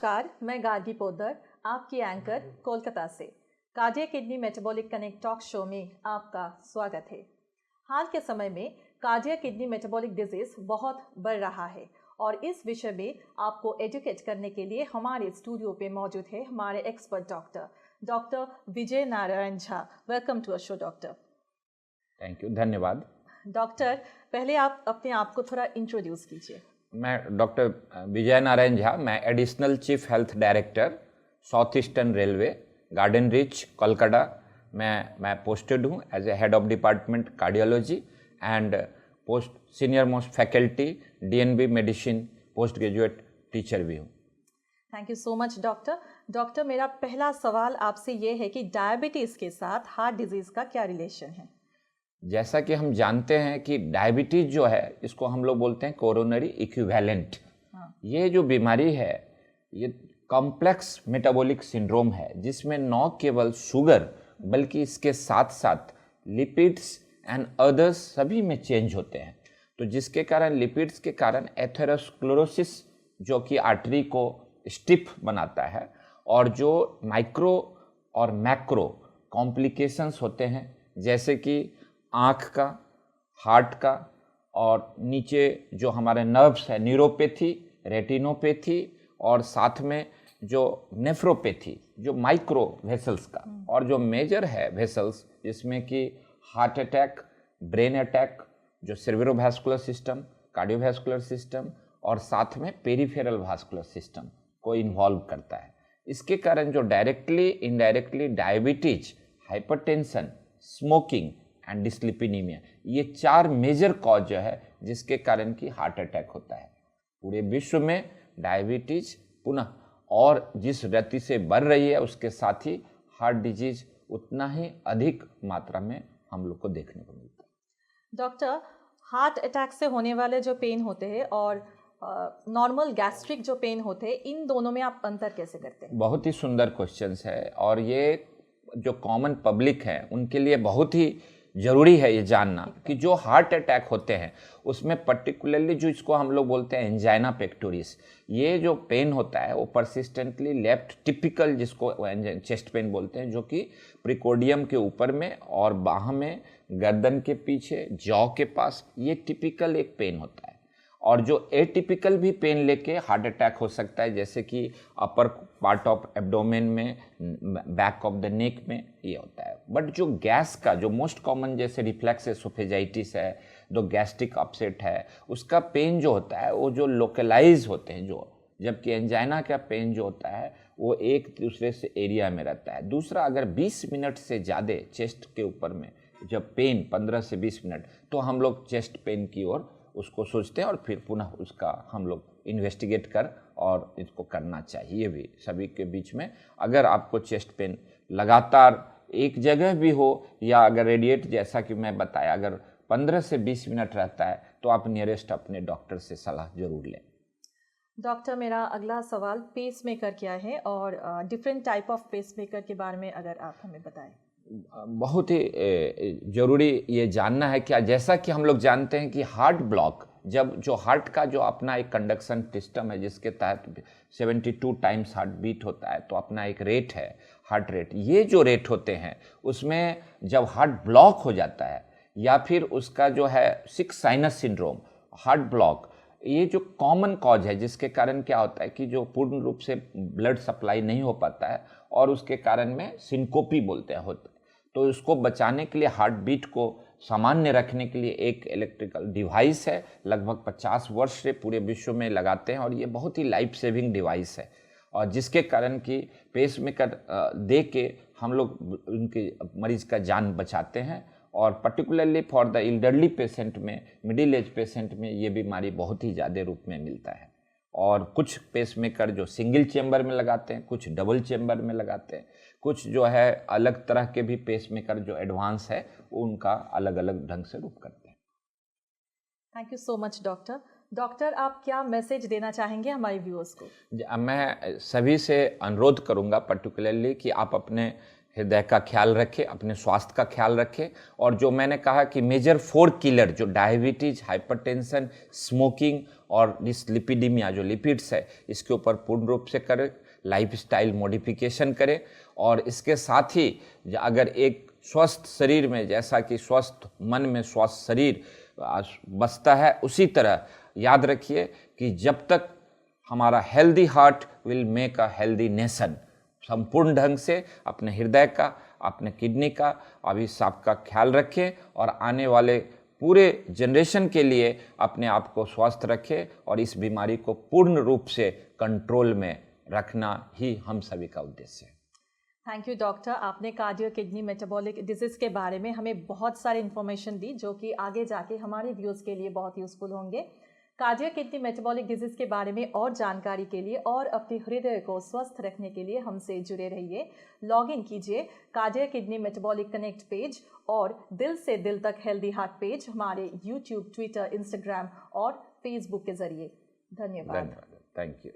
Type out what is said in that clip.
नमस्कार, मैं गार्गी पोद्दार, आपकी एंकर कोलकाता से। Cardiac kidney metabolic connect talk show में आपका स्वागत है। हाल के समय में कार्डियक किडनी मेटाबॉलिक डिजीज बहुत बढ़ रहा है और इस विषय में आपको एजुकेट करने के लिए हमारे स्टूडियो पे मौजूद है हमारे expert doctor Vijay Narayan Jha. Welcome to a show doctor. Thank you, धन्यवाद। डॉक्टर, पहले आप अपने आप को थोड़ा इंट्रोड्यूस कीजिए। मैं डॉक्टर विजय नारायण झा, मैं additional chief health director South Eastern Railway, Garden Reach, Kolkata. मैं पोस्टेड हूँ as a head of department cardiology and post senior most faculty DNB medicine post graduate teacher भी हूँ। Thank you so much doctor, मेरा पहला सवाल आपसे ये है कि डायबिटीज़ के साथ हार्ट डिजीज़ का क्या रिलेशन है? जैसा कि हम जानते हैं कि डायबिटीज जो है, इसको हम लोग बोलते हैं कोरोनरी इक्विवेलेंट। ये जो बीमारी है ये कॉम्प्लेक्स मेटाबॉलिक सिंड्रोम है, जिसमें न केवल शुगर बल्कि इसके साथ साथ लिपिड्स एंड अदर्स सभी में चेंज होते हैं। तो जिसके कारण लिपिड्स के कारण एथेरोस्क्लेरोसिस जो कि आर्टरी को स्टिफ बनाता है, और जो माइक्रो और मैक्रो कॉम्प्लिकेशंस होते हैं जैसे कि आँख का, हार्ट का, और नीचे जो हमारे नर्व्स है न्यूरोपैथी, रेटिनोपैथी, और साथ में जो नेफ्रोपैथी जो माइक्रो वेसल्स का, और जो मेजर है वेसल्स जिसमें कि हार्ट अटैक, ब्रेन अटैक, जो सेरेब्रोवास्कुलर सिस्टम, कार्डियोवास्कुलर सिस्टम, और साथ में पेरिफेरल वास्कुलर सिस्टम को इन्वॉल्व करता है। इसके कारण जो directly indirectly diabetes, hypertension, smoking and dyslipidemia, ये 4 मेजर कॉज जो है जिसके कारण कि हार्ट अटैक होता है। पूरे विश्व में डायबिटीज पुनः और जिस गति से बढ़ रही है उसके साथ ही हार्ट डिजीज उतना ही अधिक मात्रा में हम लोग को देखने को मिलता है। डॉक्टर, हार्ट अटैक से होने वाले जो पेन होते हैं और नॉर्मल गैस्ट्रिक जो पेन होते हैं, इन दोनों में आप अंतर कैसे करते हैं? बहुत ही सुंदर क्वेश्चंस है, और ये जो कॉमन पब्लिक है उनके लिए बहुत ही ज़रूरी है ये जानना कि जो हार्ट अटैक होते हैं उसमें पर्टिकुलरली जो इसको हम लोग बोलते हैं एंजाइना पेक्टोरिस, ये जो पेन होता है वो परसिस्टेंटली लेफ्ट टिपिकल, जिसको चेस्ट पेन बोलते हैं, जो कि प्रिकोडियम के ऊपर में और बाह में, गर्दन के पीछे, जॉ के पास, ये टिपिकल एक पेन होता है। और जो एटिपिकल भी पेन लेके हार्ट अटैक हो सकता है, जैसे कि अपर पार्ट ऑफ एब्डोमेन में, बैक ऑफ द नेक में ये होता है। बट जो गैस का जो मोस्ट कॉमन जैसे रिफ्लेक्स एसोफेजाइटिस है, जो गैस्ट्रिक अपसेट है, उसका पेन जो होता है वो जो लोकलाइज होते हैं, जबकि एंजाइना का पेन जो होता है वो एक दूसरे से एरिया में रहता है। दूसरा, अगर 20 मिनट से ज़्यादा चेस्ट के ऊपर में जब पेन 15 से 20 मिनट, तो हम लोग चेस्ट पेन की ओर उसको सोचते हैं और फिर पुनः उसका हम लोग इन्वेस्टिगेट कर और इसको करना चाहिए भी सभी के बीच में। अगर आपको चेस्ट पेन लगातार एक जगह भी हो, या अगर रेडिएट जैसा कि मैं बताया अगर 15 से 20 मिनट रहता है, तो आप नियरेस्ट अपने डॉक्टर से सलाह जरूर लें। डॉक्टर, मेरा अगला सवाल पेसमेकर क्या है और डिफरेंट टाइप ऑफ पेसमेकर के बारे में अगर आप हमें बताएं। बहुत ही ज़रूरी ये जानना है क्या, जैसा कि हम लोग जानते हैं कि हार्ट ब्लॉक, जब जो हार्ट का जो अपना एक कंडक्शन सिस्टम है जिसके तहत 72 टाइम्स हार्ट बीट होता है, तो अपना एक रेट है हार्ट रेट। ये जो रेट होते हैं उसमें जब हार्ट ब्लॉक हो जाता है, या फिर उसका जो है 6 साइनस सिंड्रोम, हार्ट ब्लॉक, ये जो कॉमन कॉज है जिसके कारण क्या होता है कि जो पूर्ण रूप से ब्लड सप्लाई नहीं हो पाता है, और उसके कारण में सिंकोपी बोलते हैं होता है। तो इसको बचाने के लिए, हार्ट बीट को सामान्य रखने के लिए एक इलेक्ट्रिकल डिवाइस है, लगभग 50 वर्ष से पूरे विश्व में लगाते हैं, और ये बहुत ही लाइफ सेविंग डिवाइस है, और जिसके कारण कि पेसमेकर दे के हम लोग उनके मरीज का जान बचाते हैं। और particularly for the elderly patient में, मिडिल एज पेशेंट में ये बीमारी बहुत ही ज़्यादा रूप में मिलता है। और कुछ पेसमेकर जो सिंगल चेंबर में लगाते हैं, कुछ डबल चेंबर में लगाते हैं, कुछ जो है अलग तरह के भी पेसमेकर जो एडवांस है वो उनका अलग अलग ढंग से रूप करते हैं। Thank you so much doctor, आप क्या मैसेज देना चाहेंगे हमारे व्यूअर्स को? मैं सभी से अनुरोध करूंगा पर्टिकुलरली कि आप अपने हृदय का ख्याल रखें, अपने स्वास्थ्य का ख्याल रखें, और जो मैंने कहा कि मेजर 4 किलर जो डायबिटीज, हाइपरटेंशन, स्मोकिंग और डिसलिपिडीमिया जो लिपिड्स है इसके ऊपर पूर्ण रूप से करें, लाइफस्टाइल मॉडिफिकेशन करें। और इसके साथ ही अगर एक स्वस्थ शरीर में, जैसा कि स्वस्थ मन में स्वस्थ शरीर बसता है, उसी तरह याद रखिए कि जब तक हमारा healthy heart will make a healthy nation, संपूर्ण ढंग से अपने हृदय का, अपने किडनी का, अभी सबका ख्याल रखें और आने वाले पूरे जनरेशन के लिए अपने आप को स्वस्थ रखें और इस बीमारी को पूर्ण रूप से कंट्रोल में रखना ही हम सभी का उद्देश्य है। थैंक यू डॉक्टर, आपने कार्डियो किडनी मेटाबॉलिक डिजीज़ के बारे में हमें बहुत सारी इन्फॉर्मेशन दी जो कि आगे जाके हमारे व्यूज़ के लिए बहुत यूज़फुल होंगे। कार्डियो किडनी मेटाबॉलिक डिजीज़ के बारे में और जानकारी के लिए और अपने हृदय को स्वस्थ रखने के लिए हमसे जुड़े रहिए। लॉग इन कीजिए cardio kidney metabolic connect page और दिल से दिल तक हेल्दी हार्ट पेज हमारे यूट्यूब, ट्विटर, इंस्टाग्राम और फेसबुक के जरिए। धन्यवाद। Thank you.